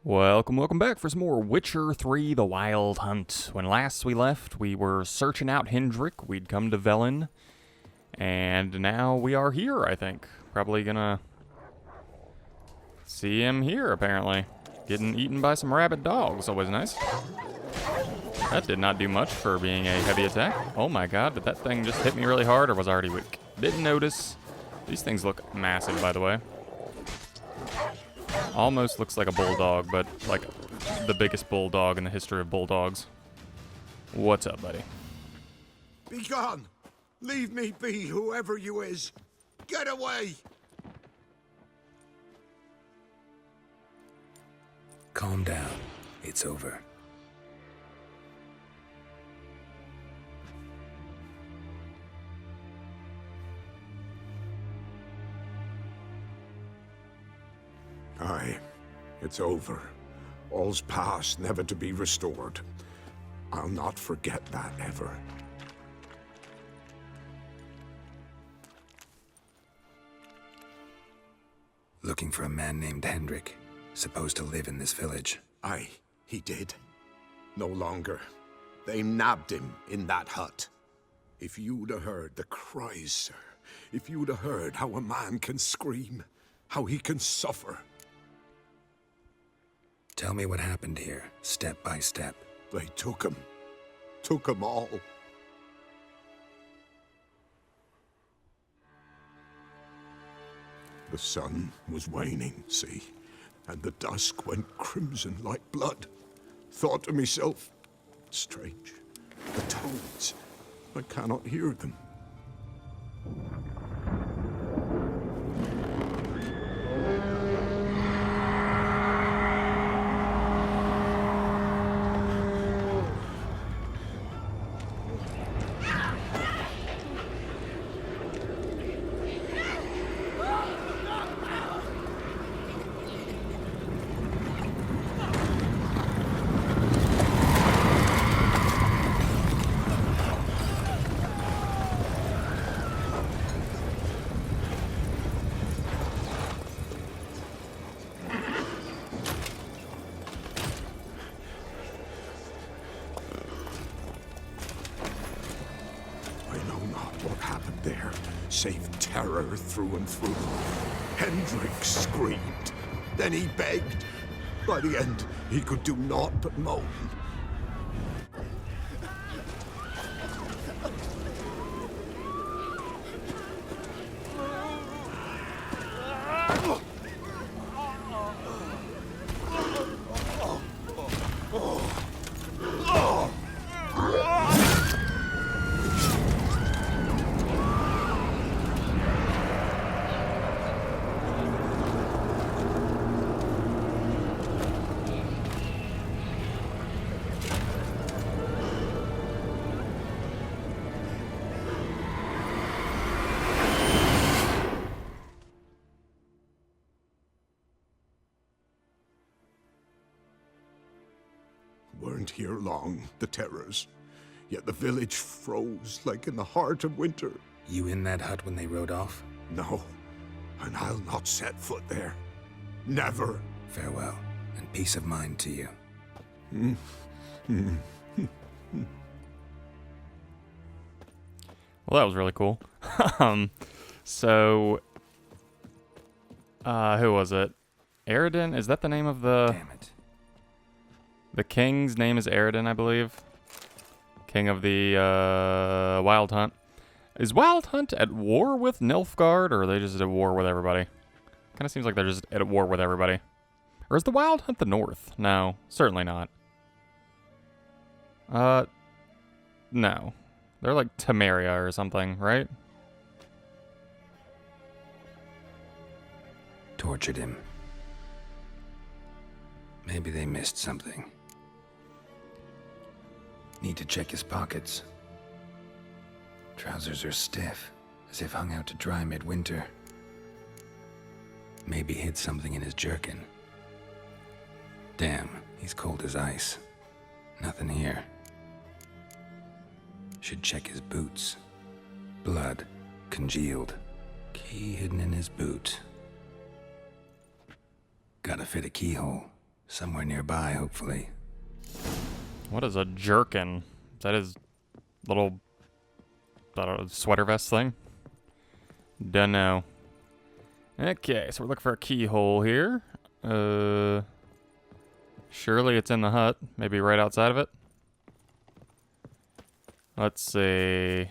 Welcome back for some more Witcher 3 The Wild Hunt. When last we left, we were searching out Hendrik. We'd come to Velen. And now we are here, I think. Probably gonna see him here, apparently. Getting eaten by some rabid dogs. Always nice. That did not do much for being a heavy attack. Oh my god, did that thing just hit me really hard or was I already weak? Didn't notice. These things look massive, by the way. Almost looks like a bulldog, but like the biggest bulldog in the history of bulldogs. What's up, buddy? Be gone! Leave me be, whoever you is! Get away! Calm down. It's over. Aye, it's over. All's past, never to be restored. I'll not forget that ever. Looking for a man named Hendrik, supposed to live in this village. Aye, he did. No longer. They nabbed him in that hut. If you'd have heard the cries, sir. If you'd have heard how a man can scream. How he can suffer. Tell me what happened here, step by step. They took him. Took him all. The sun was waning, see? And the dusk went crimson like blood. Thought to myself, strange. The toads. I cannot hear them. Save terror through and through. Hendrik screamed. Then he begged. By the end, he could do naught but moan. Weren't here long, the terrors. Yet the village froze like in the heart of winter. You in that hut when they rode off? No, and I'll not set foot there. Never. Farewell, and peace of mind to you. Well, that was really cool. So, who was it? Aridin? Is that the name of the... Damn it. The king's name is Aridin, I believe. King of the Wild Hunt. Is Wild Hunt at war with Nilfgaard, or are they just at war with everybody? Kind of seems like they're just at war with everybody. Or is the Wild Hunt the North? No, certainly not. No. They're like Temeria or something, right? Tortured him. Maybe they missed something. Need to check his pockets. Trousers are stiff, as if hung out to dry midwinter. Maybe hid something in his jerkin. Damn, he's cold as ice. Nothing here. Should check his boots. Blood, congealed. Key hidden in his boot. Gotta fit a keyhole. Somewhere nearby, hopefully. What is a jerkin? Is that his little sweater vest thing? Dunno. Okay, so we're looking for a keyhole here. Surely it's in the hut. Maybe right outside of it. Let's see.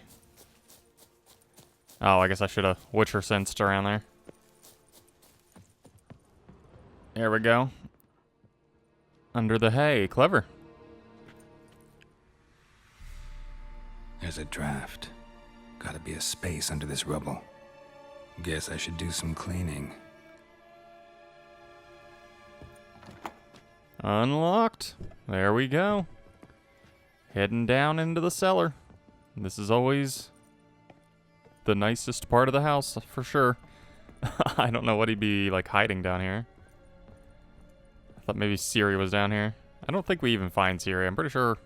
Oh, I guess I should have Witcher sensed around there. There we go. Under the hay. Clever. There's a draft. Gotta be a space under this rubble. Guess I should do some cleaning. Unlocked. There we go. Heading down into the cellar. This is always the nicest part of the house, for sure. I don't know what he'd be, like, hiding down here. I thought maybe Ciri was down here. I don't think we even find Ciri. I'm pretty sure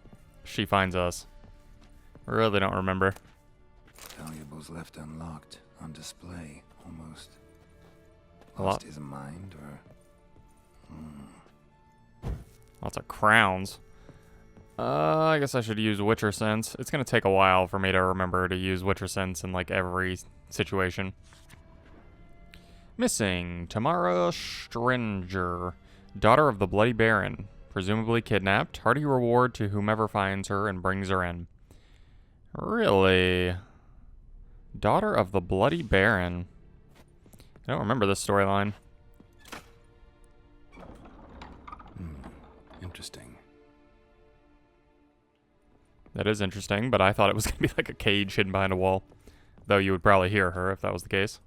she finds us. I really don't remember. Valuables left unlocked, on display, almost. A lot. Lost his mind, or... Lots of crowns. I guess I should use Witcher Sense. It's gonna take a while for me to remember to use Witcher Sense in, like, every situation. Missing. Tamara Stringer. Daughter of the Bloody Baron. Presumably kidnapped. Hearty reward to whomever finds her and brings her in. Really? Daughter of the Bloody Baron. I don't remember this storyline. Interesting. That is interesting, but I thought it was going to be like a cage hidden behind a wall. Though you would probably hear her if that was the case.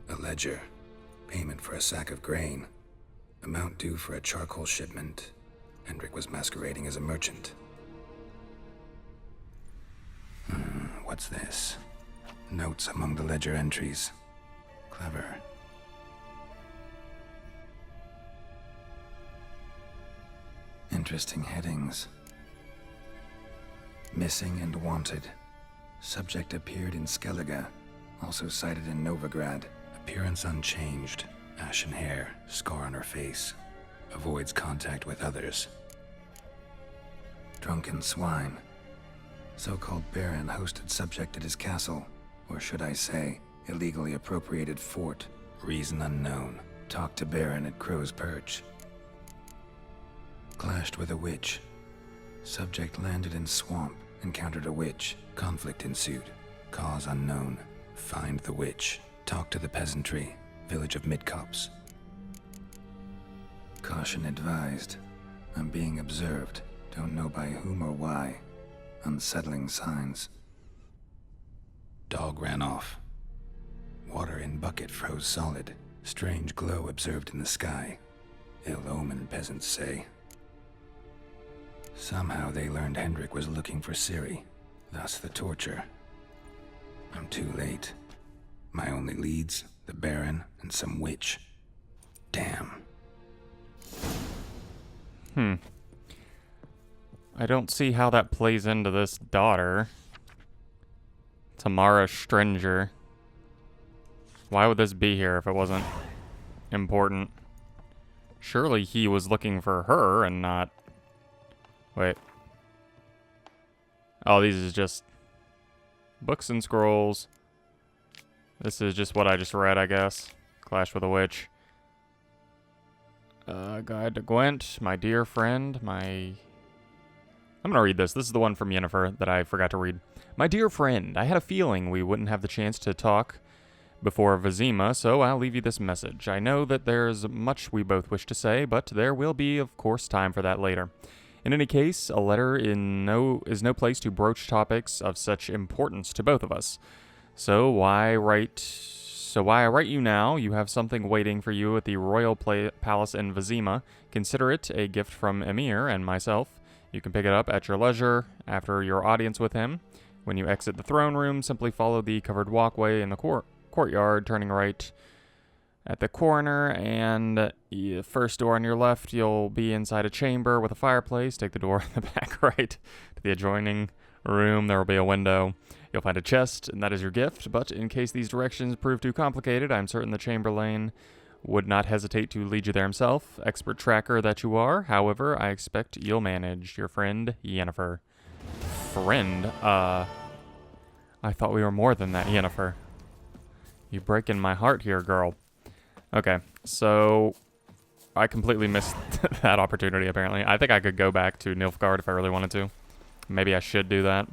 A ledger. Payment for a sack of grain. Amount due for a charcoal shipment. Hendrik was masquerading as a merchant. What's this? Notes among the ledger entries. Clever. Interesting headings. Missing and wanted. Subject appeared in Skellige. Also cited in Novigrad. Appearance unchanged. Ashen hair. Scar on her face. Avoids contact with others. Drunken swine. So-called Baron hosted subject at his castle. Or should I say, illegally appropriated fort. Reason unknown. Talked to Baron at Crow's Perch. Clashed with a witch. Subject landed in swamp. Encountered a witch. Conflict ensued. Cause unknown. Find the witch. Talk to the peasantry. Village of Midcopse. Caution advised. I'm being observed. Don't know by whom or why. Unsettling signs. Dog ran off. Water in bucket froze solid. Strange glow observed in the sky. Ill omen, peasants say. Somehow they learned Hendrik was looking for Ciri. Thus the torture. I'm too late. My only leads, the Baron and some witch. Damn. I don't see how that plays into this daughter. Tamara Stringer. Why would this be here if it wasn't important? Surely he was looking for her and not... Wait. Oh, these is just books and scrolls. This is just what I just read, I guess. Clash with a Witch. Guide to Gwent, my dear friend, I'm gonna read this. This is the one from Yennefer that I forgot to read. My dear friend, I had a feeling we wouldn't have the chance to talk before Vizima, so I'll leave you this message. I know that there's much we both wish to say, but there will be, of course, time for that later. In any case, a letter is no place to broach topics of such importance to both of us. So why I write you now, you have something waiting for you at the royal palace in Vizima. Consider it a gift from Emir and myself. You can pick it up at your leisure after your audience with him. When you exit the throne room, simply follow the covered walkway in the courtyard, turning right at the corner, and the first door on your left, you'll be inside a chamber with a fireplace. Take the door in the back right to the adjoining room. There will be a window. You'll find a chest, and that is your gift, but in case these directions prove too complicated, I'm certain the Chamberlain would not hesitate to lead you there himself. Expert tracker that you are, however, I expect you'll manage. Your friend, Yennefer. Friend? I thought we were more than that, Yennefer. You're breaking my heart here, girl. Okay, so I completely missed that opportunity, apparently. I think I could go back to Nilfgaard if I really wanted to. Maybe I should do that.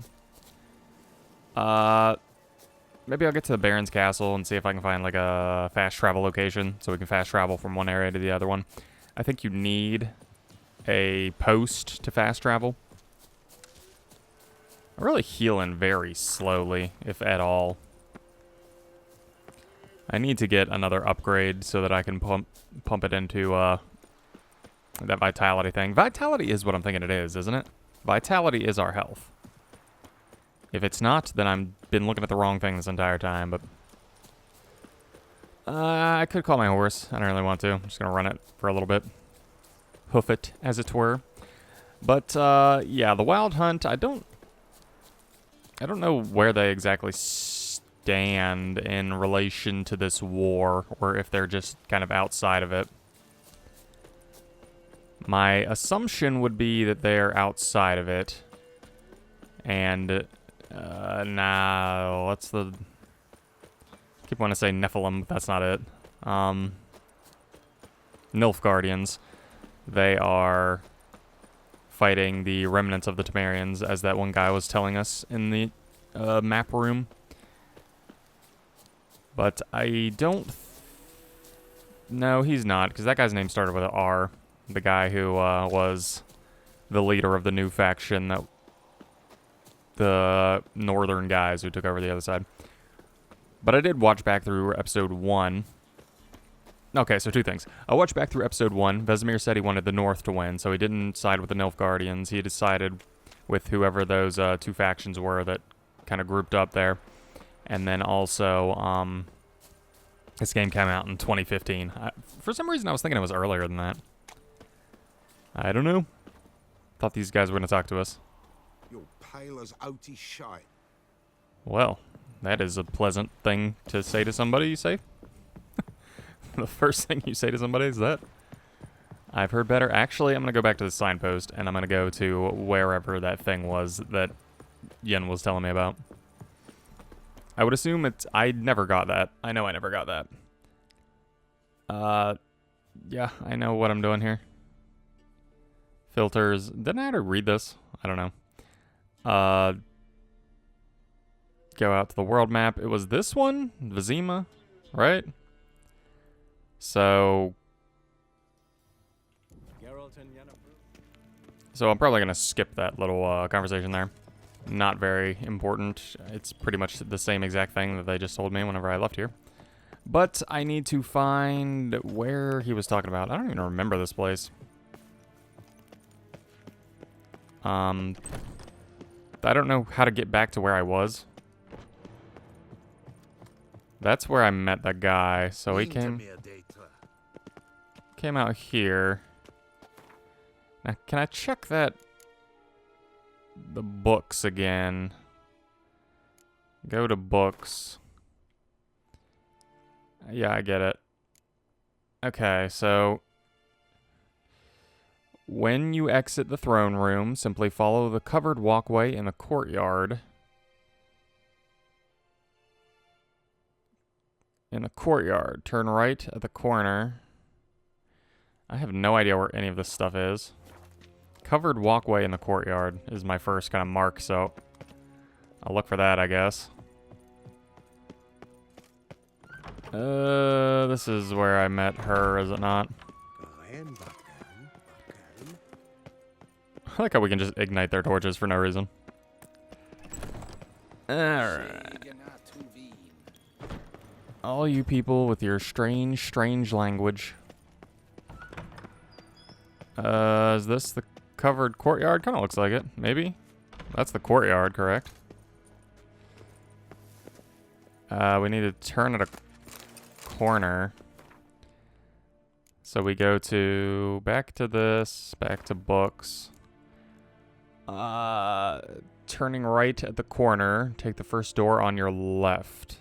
Maybe I'll get to the Baron's Castle and see if I can find like a fast travel location so we can fast travel from one area to the other one. I think you need a post to fast travel. I'm really healing very slowly, if at all. I need to get another upgrade so that I can pump it into that vitality thing. Vitality is what I'm thinking it is, isn't it? Vitality is our health. If it's not, then I've been looking at the wrong thing this entire time, but... I could call my horse. I don't really want to. I'm just going to run it for a little bit. Hoof it, as it were. But, yeah, the Wild Hunt, I don't know where they exactly stand in relation to this war, or if they're just kind of outside of it. My assumption would be that they're outside of it. And, nah, what's the... I keep wanting to say Nephilim, but that's not it. Nilfgaardians. They are fighting the remnants of the Temerians, as that one guy was telling us in the map room. But I don't... No, he's not, because that guy's name started with an R. The guy who was the leader of the new faction, that the northern guys who took over the other side. But I did watch back through episode 1. Okay, so two things. I watched back through episode 1. Vesemir said he wanted the North to win, so he didn't side with the Nilfgaardians. He decided with whoever those two factions were that kind of grouped up there. And then also, this game came out in 2015. For some reason, I was thinking it was earlier than that. I don't know. Thought these guys were going to talk to us. You're pale as outy shite. Well, that is a pleasant thing to say to somebody, you say? The first thing you say to somebody is that? I've heard better. Actually, I'm going to go back to the signpost, and I'm going to go to wherever that thing was that Yen was telling me about. I would assume it's... I never got that. I know I never got that. Yeah, I know what I'm doing here. Filters. Didn't I already read this? I don't know. Go out to the world map. It was this one? Vizima, right? So I'm probably going to skip that little conversation there. Not very important. It's pretty much the same exact thing that they just told me whenever I left here. But I need to find where he was talking about. I don't even remember this place. I don't know how to get back to where I was. That's where I met that guy. So he came out here. Now, can I check the books again? Go to books. Yeah, I get it. Okay, so when you exit the throne room, simply follow the covered walkway in the courtyard. In the courtyard, turn right at the corner. I have no idea where any of this stuff is. Covered walkway in the courtyard is my first kind of mark, so I'll look for that, I guess. This is where I met her, is it not? I like how we can just ignite their torches for no reason. Alright. All you people with your strange, strange language. Is this the covered courtyard? Kind of looks like it. Maybe? That's the courtyard, correct? We need to turn at a corner. So we go to... back to this. Back to books. turning right at the corner, take the first door on your left.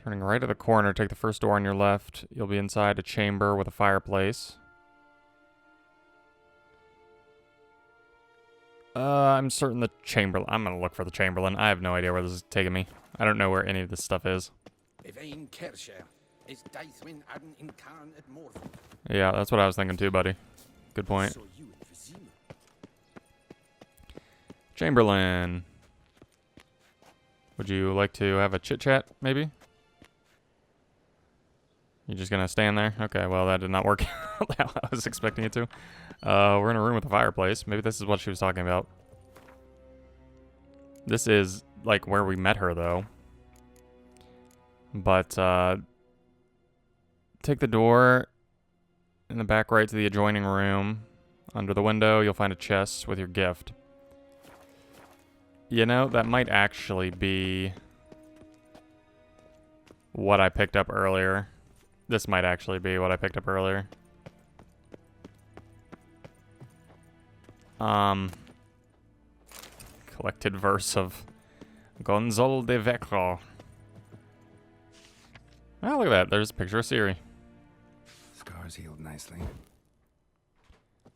Turning right at the corner, take the first door on your left. You'll be inside a chamber with a fireplace. I'm certain the Chamberlain. I'm gonna look for the Chamberlain. I have no idea where this is taking me. I don't know where any of this stuff is. Yeah, that's what I was thinking too, buddy. Good point. Chamberlain. Would you like to have a chit-chat, maybe? You just gonna stand there? Okay, well, that did not work out how I was expecting it to. We're in a room with a fireplace. Maybe this is what she was talking about. This is, like, where we met her, though. But, take the door in the back right to the adjoining room. Under the window, you'll find a chest with your gift. You know, that might actually be what I picked up earlier. This might actually be what I picked up earlier. Collected verse of Gonzalo de Vecro. Oh, look at that. There's a picture of Ciri. Scars healed nicely.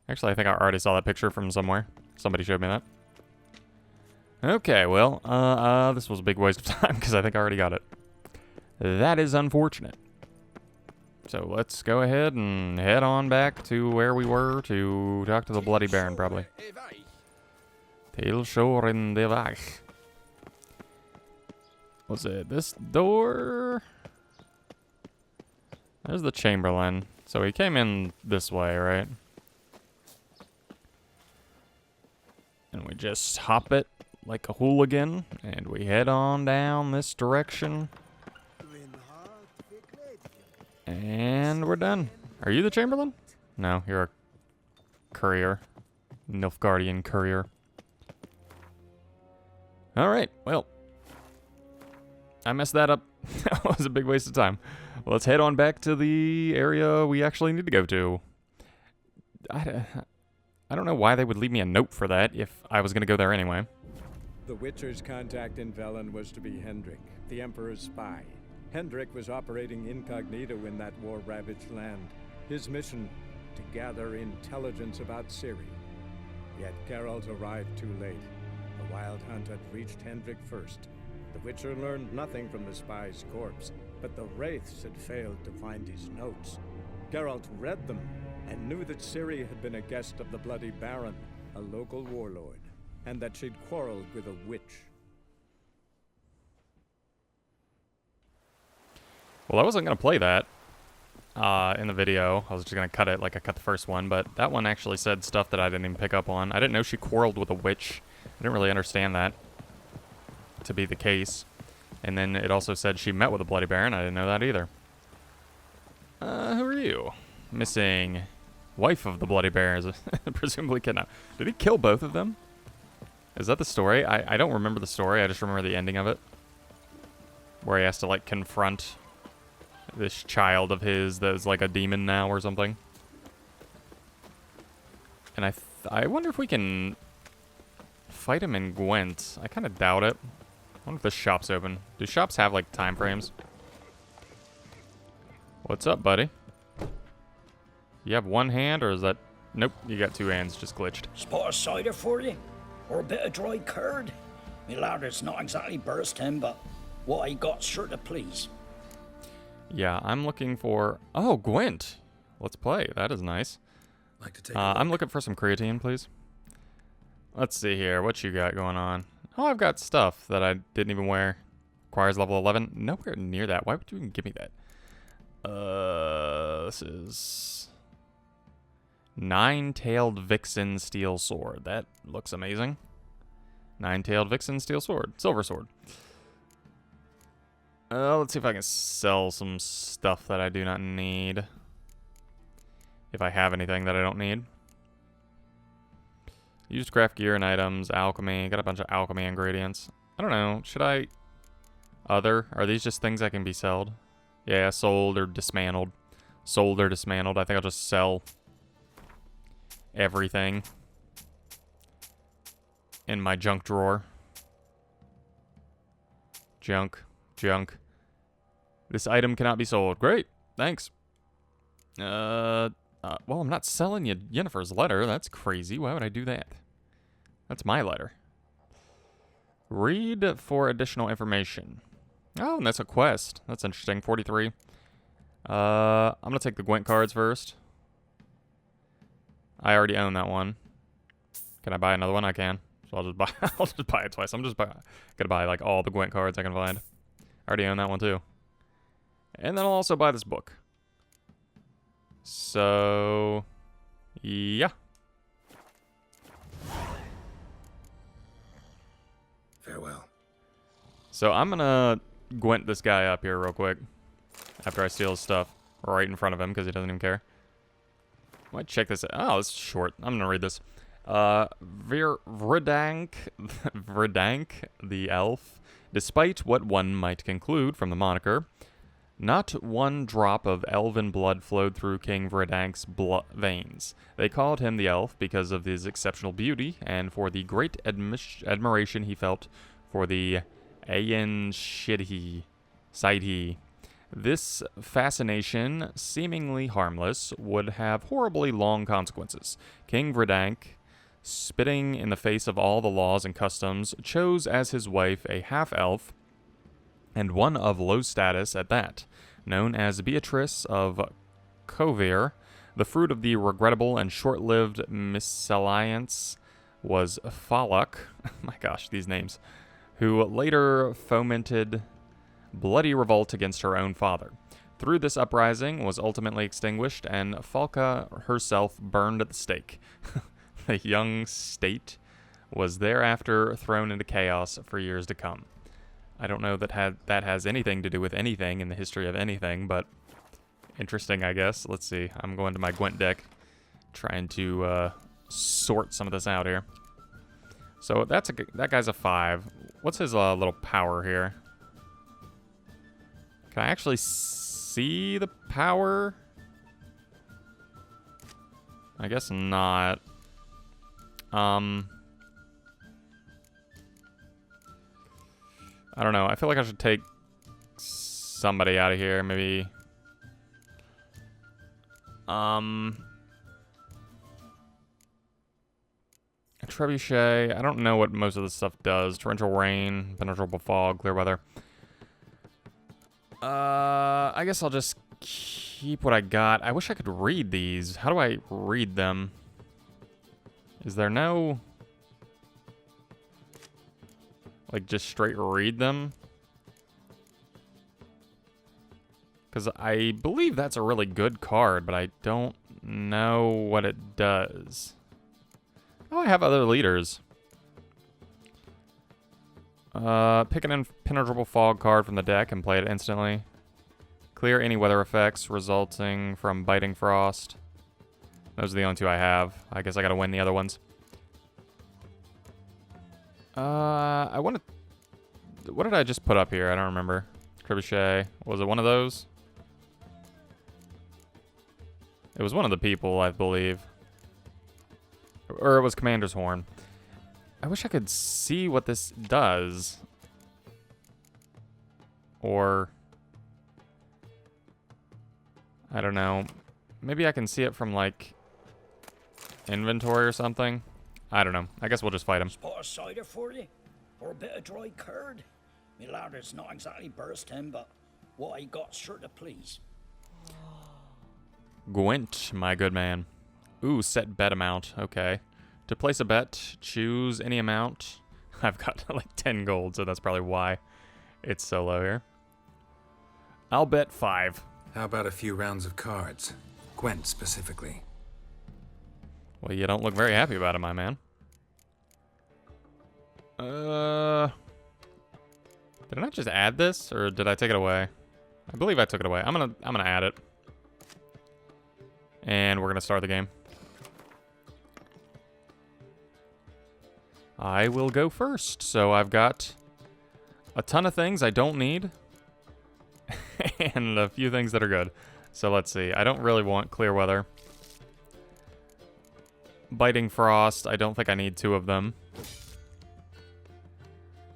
Actually, I think I already saw that picture from somewhere. Somebody showed me that. Okay, well, this was a big waste of time because I think I already got it. That is unfortunate. So let's go ahead and head on back to where we were to talk to the Bloody Baron, probably. Tilshore in de Vach. Was it this door? There's the Chamberlain. So he came in this way, right? And we just hop it like a hooligan, and we head on down this direction. And we're done. Are you the Chamberlain? No, you're a courier. Nilfgaardian courier. Alright, well. I messed that up. That was a big waste of time. Well, let's head on back to the area we actually need to go to. I don't know why they would leave me a note for that if I was going to go there anyway. The Witcher's contact in Velen was to be Hendrik, the Emperor's spy. Hendrik was operating incognito in that war-ravaged land. His mission, to gather intelligence about Ciri. Yet Geralt arrived too late. The Wild Hunt had reached Hendrik first. The Witcher learned nothing from the spy's corpse, but the Wraiths had failed to find his notes. Geralt read them and knew that Ciri had been a guest of the Bloody Baron, a local warlord, and that she'd quarreled with a witch. Well, I wasn't going to play that in the video. I was just going to cut it like I cut the first one, but that one actually said stuff that I didn't even pick up on. I didn't know she quarreled with a witch. I didn't really understand that to be the case. And then it also said she met with a Bloody Baron. I didn't know that either. Who are you? Missing wife of the Bloody Baron is presumably kidnapped. Did he kill both of them? Is that the story? I don't remember the story. I just remember the ending of it. Where he has to, like, confront this child of his that is like a demon now or something. And I wonder if we can fight him in Gwent. I kind of doubt it. I wonder if the shop's open. Do shops have, like, time frames? What's up, buddy? You have one hand, or is that... Nope, you got two hands, just glitched. Spot of cider for you? Or a bit of dry curd? Me lad, it's not exactly bursting, but what I got's sure to please. Yeah, I'm looking for... Oh, Gwent! Let's play. That is nice. Like to take a I'm look? looking for some creatine, please. Let's see here. What you got going on? Oh, I've got stuff that I didn't even wear. Requires level 11. Nowhere near that. Why would you even give me that? This is... Nine-tailed Vixen Steel Sword. That looks amazing. Nine-tailed Vixen Steel Sword. Silver Sword. Let's see if I can sell some stuff that I do not need. If I have anything that I don't need. Used craft gear and items, alchemy. Got a bunch of alchemy ingredients. I don't know. Should I... Other? Are these just things that can be sold? Yeah, sold or dismantled. Sold or dismantled. I think I'll just sell everything. in my junk drawer. Junk. This item cannot be sold. Great. Thanks. Well, I'm not selling you Yennefer's letter. That's crazy. Why would I do that? That's my letter. Read for additional information. Oh, and that's a quest. That's interesting. 43. I'm going to take the Gwent cards first. I already own that one. Can I buy another one? I can. So I'll just buy it twice. I'm just gonna buy like all the Gwent cards I can find. I already own that one too. And then I'll also buy this book. So yeah. Farewell. So I'm gonna Gwent this guy up here real quick. After I steal his stuff. Right in front of him because he doesn't even care. Might check this out. Oh, it's short. I'm gonna read this. Verdank the elf, despite what one might conclude from the moniker, not one drop of elven blood flowed through King Verdank's veins. They called him the elf because of his exceptional beauty and for the great admiration he felt for the Aen Sidhi. This fascination, seemingly harmless, would have horribly long consequences. King Verdank, spitting in the face of all the laws and customs, chose as his wife a half-elf, and one of low status at that, known as Beatrice of Kovir. The fruit of the regrettable and short-lived misalliance was Falak, my gosh, these names, who later fomented bloody revolt against her own father. Through this uprising was ultimately extinguished, and Falka herself burned at the stake. The young state was thereafter thrown into chaos for years to come. I don't know that has anything to do with anything in the history of anything, but interesting, I guess. Let's see. I'm going to my Gwent deck, trying to sort some of this out here. So that guy's a 5. What's his little power here? Can I actually see the power? I guess not. I don't know. I feel like I should take somebody out of here. Maybe. A trebuchet. I don't know what most of this stuff does. Torrential rain, penetrable fog, clear weather. I guess I'll just keep what I got. I wish I could read these. How do I read them? Is there no... like, just straight read them? Because I believe that's a really good card, but I don't know what it does. Oh, I have other leaders. Pick an impenetrable fog card from the deck and play it instantly. Clear any weather effects resulting from biting frost. Those are the only 2 I have. I guess I gotta win the other ones. I want to... what did I just put up here? I don't remember. Trebuchet. Was it one of those? It was one of the people, I believe. Or it was Commander's Horn. I wish I could see what this does. Or... I don't know. Maybe I can see it from, like, inventory or something. I don't know. I guess we'll just fight him. Spot of cider for you? Or a bit of dry curd? Me lad, it's not exactly burst him, but what I got's sure to please. Gwent, my good man. Ooh, set bet amount. Okay. To place a bet, choose any amount. I've got like 10 gold, so that's probably why it's so low here. I'll bet 5. How about a few rounds of cards? Gwent specifically. Well, you don't look very happy about it, my man. Did I not just add this, or did I take it away? I believe I took it away. I'm gonna add it. And we're gonna start the game. I will go first. So I've got a ton of things I don't need. And a few things that are good. So let's see. I don't really want clear weather. Biting frost. I don't think I need 2 of them.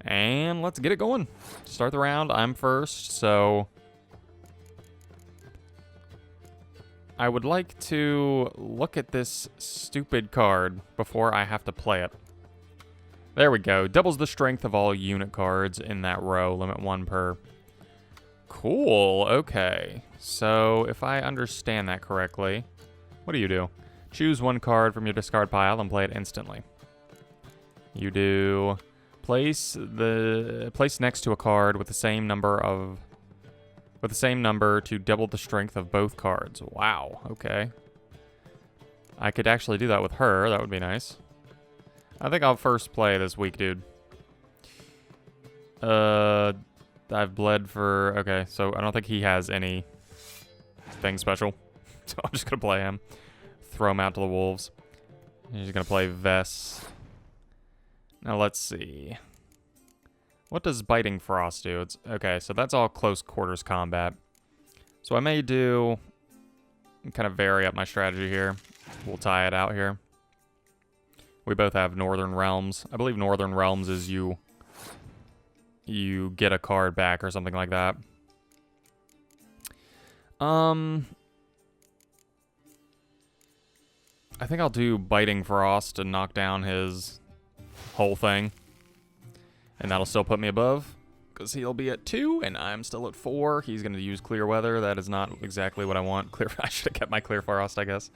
And let's get it going. Start the round. I'm first, so I would like to look at this stupid card before I have to play it. There we go. Doubles the strength of all unit cards in that row. Limit 1 per. Cool. Okay. So if I understand that correctly, what do? Choose 1 card from your discard pile and play it instantly. You do place next to a card with the same number to double the strength of both cards. Wow. Okay. I could actually do that with her. That would be nice. I think I'll first play this weak dude. I've bled for... Okay, so I don't think he has anything special. So I'm just going to play him. Throw him out to the wolves. He's going to play Vess. Now let's see. What does Biting Frost do? Okay, so that's all close quarters combat. So I may do... kind of vary up my strategy here. We'll tie it out here. We both have Northern Realms. I believe Northern Realms is you get a card back or something like that. I think I'll do Biting Frost to knock down his whole thing. And that'll still put me above, because he'll be at 2, and I'm still at 4. He's going to use Clear Weather. That is not exactly what I want. I should have kept my Clear Frost, I guess.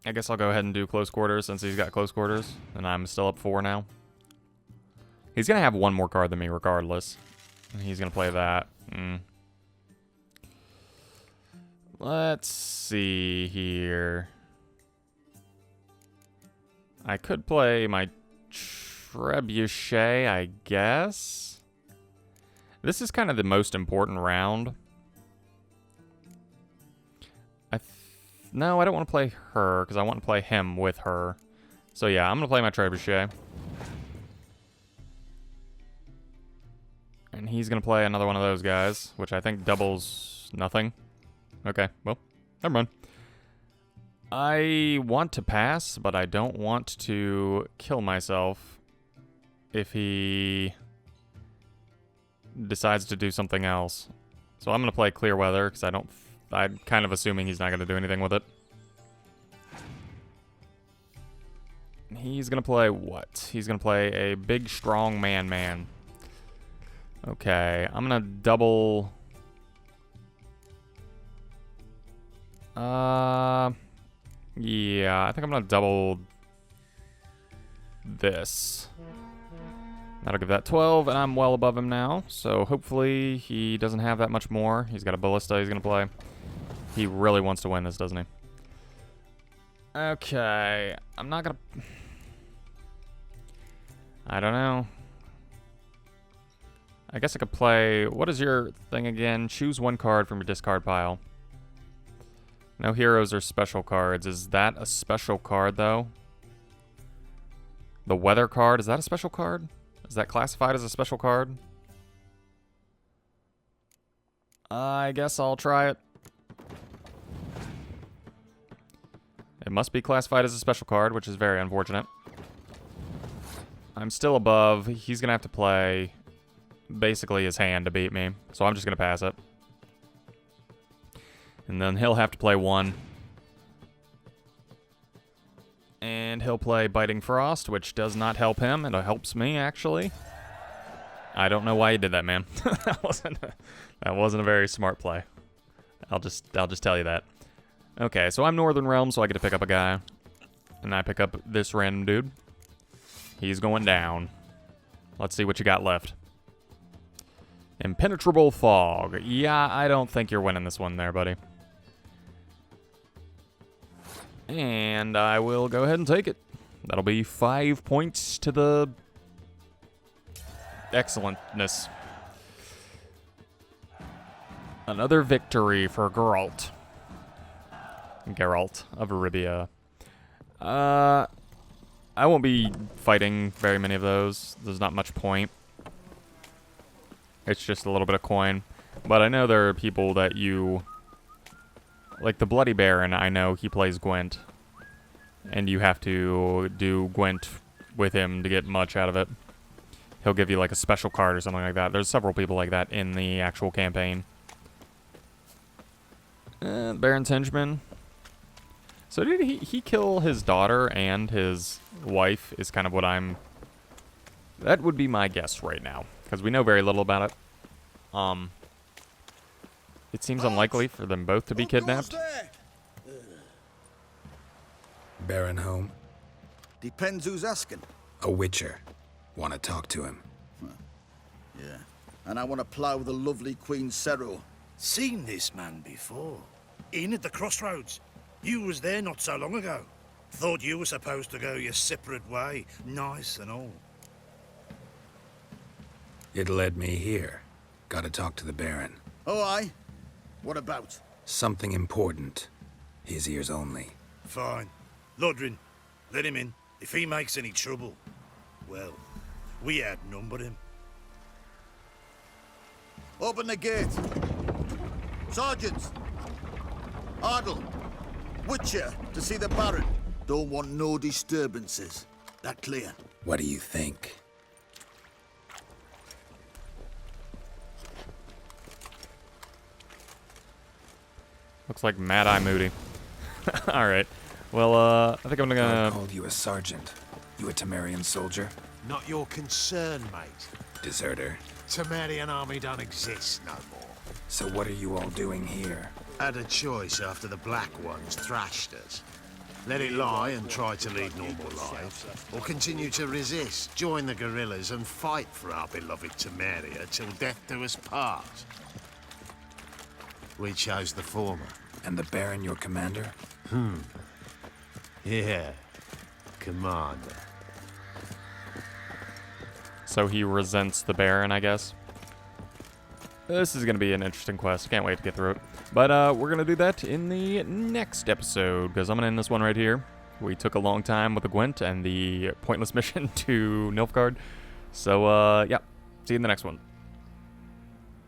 I guess I'll go ahead and do Close Quarters since he's got Close Quarters, and I'm still up 4 now. He's going to have 1 more card than me regardless. And he's going to play that. Let's see here. I could play my Trebuchet, I guess. This is kind of the most important round. No, I don't want to play her, because I want to play him with her. So yeah, I'm going to play my Trebuchet. And he's going to play another one of those guys, which I think doubles nothing. Okay, well, never mind. I want to pass, but I don't want to kill myself if he decides to do something else. So I'm going to play Clear Weather, because I'm kind of assuming he's not going to do anything with it. He's going to play what? He's going to play a big, strong man. Okay, I'm going to double... Yeah, I think I'm going to double this. That'll give that 12, and I'm well above him now. So hopefully he doesn't have that much more. He's got a Ballista he's going to play. He really wants to win this, doesn't he? Okay, I'm not going to... I don't know. I guess I could play... What is your thing again? Choose 1 card from your discard pile. No heroes or special cards. Is that a special card, though? The weather card, is that a special card? Is that classified as a special card? I guess I'll try it. It must be classified as a special card, which is very unfortunate. I'm still above. He's going to have to play basically his hand to beat me, so I'm just going to pass it. And then he'll have to play 1. And he'll play Biting Frost, which does not help him. It helps me, actually. I don't know why he did that, man. that wasn't a very smart play. I'll just tell you that. Okay, so I'm Northern Realm, so I get to pick up a guy. And I pick up this random dude. He's going down. Let's see what you got left. Impenetrable Fog. Yeah, I don't think you're winning this one there, buddy. And I will go ahead and take it. That'll be 5 points to the excellentness. Another victory for Geralt. Geralt of Arabia. I won't be fighting very many of those. There's not much point. It's just a little bit of coin. But I know there are people that you... Like the Bloody Baron, I know he plays Gwent. And you have to do Gwent with him to get much out of it. He'll give you like a special card or something like that. There's several people like that in the actual campaign. Baron's henchman. So did he kill his daughter and his wife is kind of what I'm... That would be my guess right now, because we know very little about it. It seems unlikely for them both to be kidnapped. Baron home? Depends who's asking. A witcher. Want to talk to him. Yeah. And I want to plough the lovely Queen Cero. Seen this man before. In at the crossroads. You was there not so long ago. Thought you were supposed to go your separate way. Nice and all. It led me here. Gotta talk to the Baron. Oh, aye? What about? Something important. His ears only. Fine. Lodrin, let him in. If he makes any trouble, well, we outnumber him. Open the gate. Sergeants! Ardle! Witcher, to see the Baron. Don't want no disturbances. That clear? What do you think? Looks like Mad Eye Moody. Alright. Well, I think I'm I gonna... called you a sergeant. You a Temerian soldier? Not your concern, mate. Deserter. Temerian army don't exist no more. So what are you all doing here? Had a choice after the Black Ones thrashed us. Let it lie and try to lead normal lives, or continue to resist, join the guerrillas and fight for our beloved Temeria till death do us part. We chose the former. And the Baron your commander? Yeah, commander. So he resents the Baron, I guess. This is going to be an interesting quest. Can't wait to get through it. But we're going to do that in the next episode, because I'm going to end this one right here. We took a long time with the Gwent and the pointless mission to Nilfgaard. So, yeah. See you in the next one.